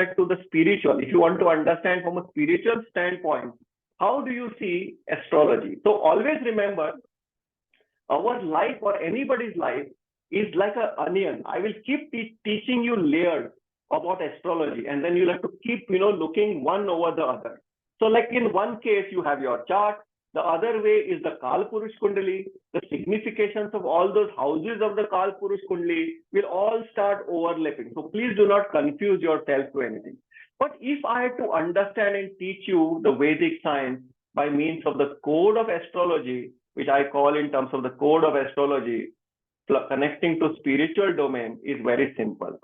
respect to the spiritual, if you want to understand from a spiritual standpoint, how do you see astrology? So always remember, our life or anybody's life is like an onion. I will keep teaching you layers about astrology, and then you'll have to keep, looking one over the other. So like in one case, you have your chart. The other way is the Kal Purush Kundali. The significations of all those houses of the Kal Purush Kundali will all start overlapping. So please do not confuse yourself to anything. But if I had to understand and teach you the Vedic science by means of the code of astrology, which I call in terms of the code of astrology, connecting to spiritual domain, is very simple.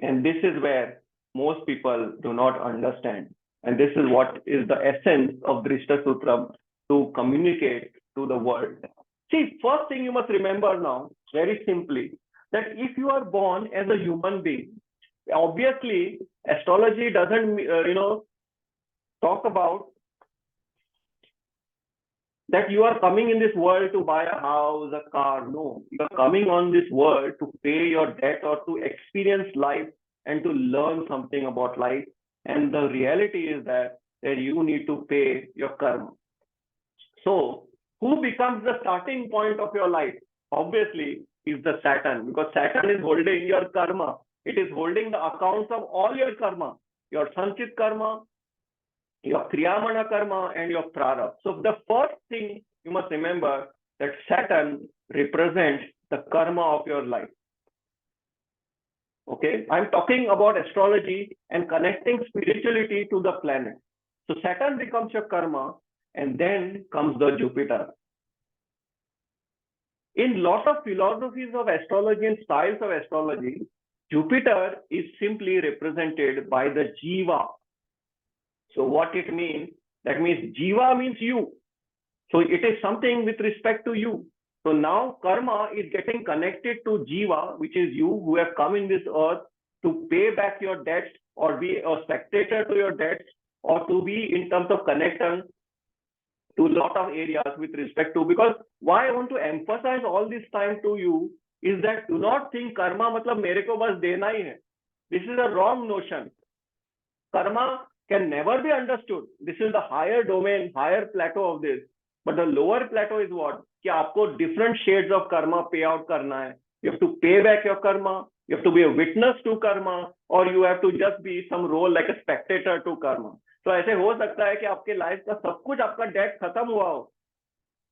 And this is where most people do not understand. And this is what is the essence of Dhrista Sutram to communicate to the world. See, first thing you must remember now, very simply, that if you are born as a human being, obviously, astrology doesn't, talk about that you are coming in this world to buy a house, a car. No, you are coming on this world to pay your debt or to experience life and to learn something about life. And the reality is that you need to pay your karma. So who becomes the starting point of your life? Obviously, is the Saturn, because Saturn is holding your karma. It is holding the accounts of all your karma, your Sanchit karma, your Kriyamana karma, and your Prarabdha. So the first thing you must remember that Saturn represents the karma of your life. Okay, I'm talking about astrology and connecting spirituality to the planet. So Saturn becomes your karma, and then comes the Jupiter. In lot of philosophies of astrology and styles of astrology, Jupiter is simply represented by the Jiva. So what it means? That means Jiva means you. So it is something with respect to you. So now karma is getting connected to Jiva, which is you who have come in this earth to pay back your debts or be a spectator to your debts or to be in terms of connection to a lot of areas with respect to. Because why I want to emphasize all this time to you is that do not think karma matlab mere ko bas dena hi hai. This is a wrong notion. Karma can never be understood. This is the higher domain, higher plateau of this. But the lower plateau is what? कि आपको different shades of karma pay out करना है. You have to pay back your karma. You have to be a witness to karma, or you have to just be some role like a spectator to karma. तो ऐसे हो सकता है कि आपके life का सब कुछ आपका डेट खत्म हुआ हो,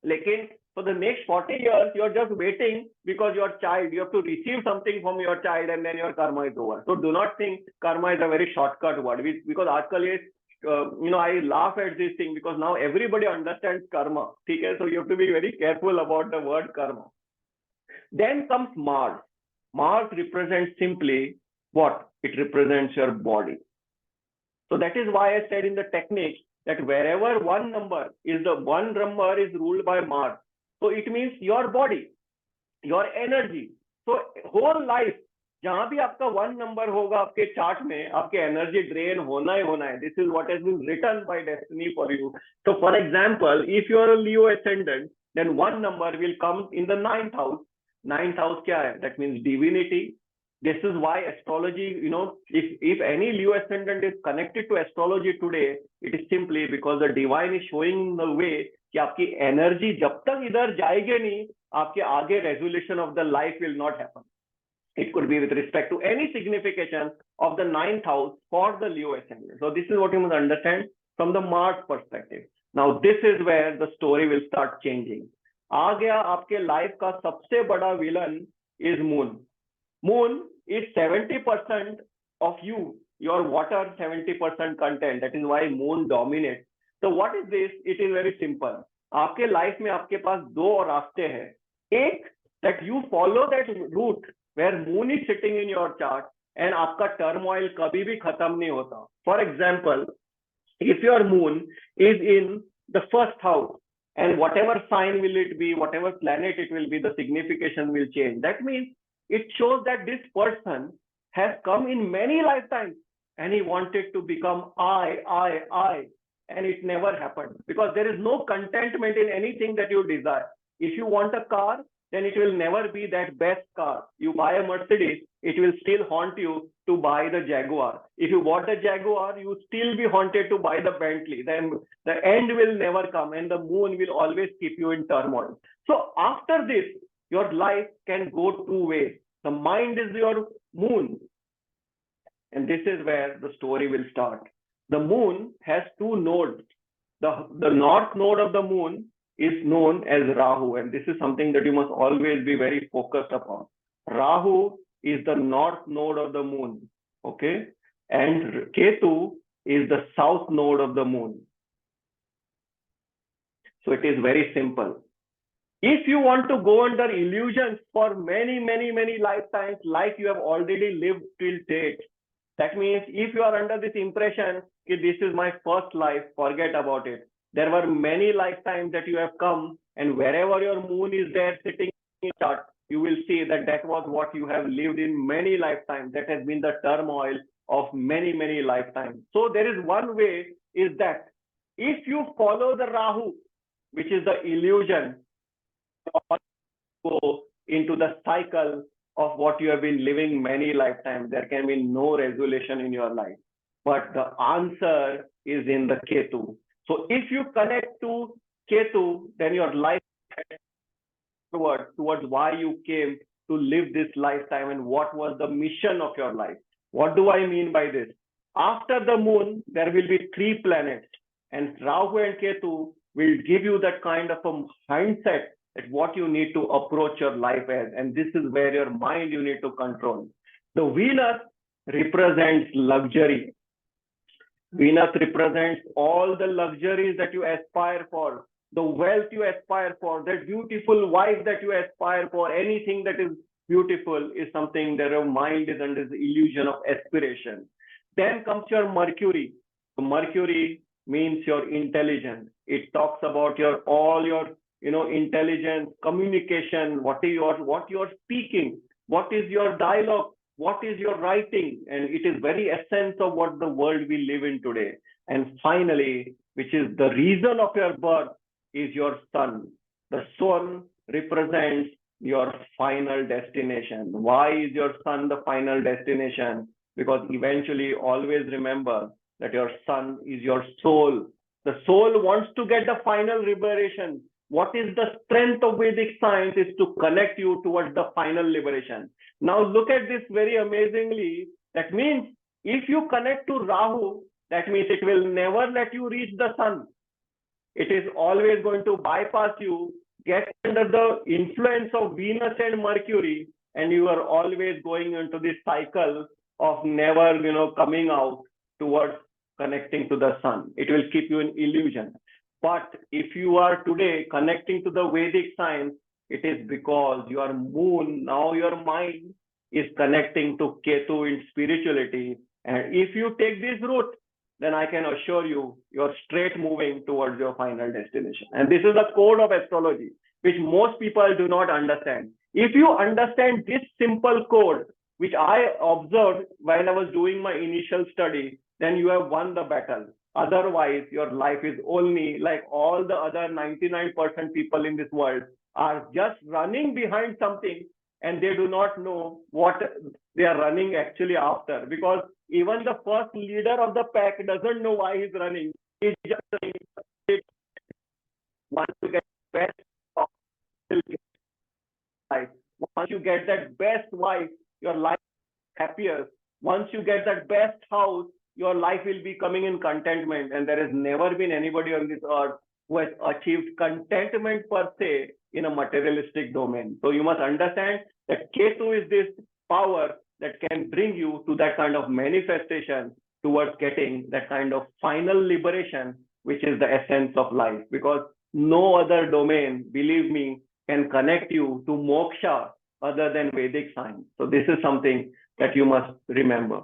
लेकिन for the next 40 years you are just waiting because your child, you have to receive something from your child and then your karma is over. So do not think karma is a very shortcut word, because आजकल ये I laugh at this thing because now everybody understands karma. Okay? So you have to be very careful about the word karma. Then comes Mars. Mars represents simply what? It represents your body. So that is why I said in the technique that wherever one number is ruled by Mars. So it means your body, your energy. So whole life, जहां भी आपका one number होगा आपके chart में, आपके energy drain होना ही होना है. This is what has been written by destiny for you. So for example, if you are a Leo ascendant, then one number will come in the 9th house. 9th house क्या है? That means divinity. This is why astrology, if any Leo ascendant is connected to astrology today, it is simply because the divine is showing the way कि आपकी energy जब तक इधर जाएगी नहीं, आपके आगे resolution of the life will not happen. It could be with respect to any signification of the 9th house for the Leo ascendant. So this is what you must understand from the Mars perspective. Now this is where the story will start changing. आ गया आपके life का सबसे बड़ा villain is Moon. Moon is 70% of you, your water 70% content. That is why Moon dominates. So what is this? It is very simple. आपके life में आपके पास दो रास्ते हैं. एक, that you follow that route where Moon is sitting in your chart and आपका turmoil कभी भी खत्म नहीं होता. For example, if your Moon is in the first house and whatever sign will it be, whatever planet it will be, the signification will change. That means it shows that this person has come in many lifetimes and he wanted to become I, and it never happened because there is no contentment in anything that you desire. If you want a car, then it will never be that best car. You buy a Mercedes, it will still haunt you to buy the Jaguar. If you bought the Jaguar, you still be haunted to buy the Bentley. Then the end will never come, and the moon will always keep you in turmoil. So after this, your life can go two ways. The mind is your moon. And this is where the story will start. The moon has two nodes. The north node of the moon is known as Rahu. And this is something that you must always be very focused upon. Rahu is the north node of the moon. Okay. And Ketu is the south node of the moon. So it is very simple. If you want to go under illusions for many, many, many lifetimes, like you have already lived till date, that means if you are under this impression, this is my first life, forget about it. There were many lifetimes that you have come, and wherever your moon is there sitting in the chart, you will see that that was what you have lived in many lifetimes. That has been the turmoil of many, many lifetimes. So there is one way, is that if you follow the Rahu, which is the illusion, go into the cycle of what you have been living many lifetimes. There can be no resolution in your life. But the answer is in the Ketu. So if you connect to Ketu, then your life towards why you came to live this lifetime and what was the mission of your life. What do I mean by this? After the moon, there will be 3 planets, and Rahu and Ketu will give you that kind of a mindset at what you need to approach your life as. And this is where your mind you need to control. The Venus represents luxury. Venus represents all the luxuries that you aspire for, the wealth you aspire for, that beautiful wife that you aspire for. Anything that is beautiful is something that your mind is under the illusion of aspiration. Then comes your Mercury. So Mercury means your intelligence. It talks about all your intelligence, communication, what you are speaking, what is your dialogue, what is your writing, and it is very essence of what the world we live in today. And finally, which is the reason of your birth, is your sun. The sun represents your final destination. Why is your sun the final destination? Because eventually, always remember that your sun is your soul. The soul wants to get the final liberation. What is the strength of Vedic science is to connect you towards the final liberation. Now look at this very amazingly. That means if you connect to Rahu, that means it will never let you reach the sun. It is always going to bypass you, get under the influence of Venus and Mercury, and you are always going into this cycle of never, coming out towards connecting to the sun. It will keep you in illusion. But if you are today connecting to the Vedic science, it is because your moon, now your mind is connecting to Ketu in spirituality. And if you take this route, then I can assure you, you're straight moving towards your final destination. And this is the code of astrology, which most people do not understand. If you understand this simple code, which I observed while I was doing my initial study, then you have won the battle. Otherwise, your life is only like all the other 99% people in this world are just running behind something, and they do not know what they are running actually after. Because even the first leader of the pack doesn't know why he's running. He's just running. Once you get best life, once you get that best wife, your life is happier. Once you get that best house, your life will be coming in contentment. And there has never been anybody on this earth who has achieved contentment per se in a materialistic domain. So you must understand that Ketu is this power that can bring you to that kind of manifestation towards getting that kind of final liberation, which is the essence of life. Because no other domain, believe me, can connect you to moksha other than Vedic science. So this is something that you must remember.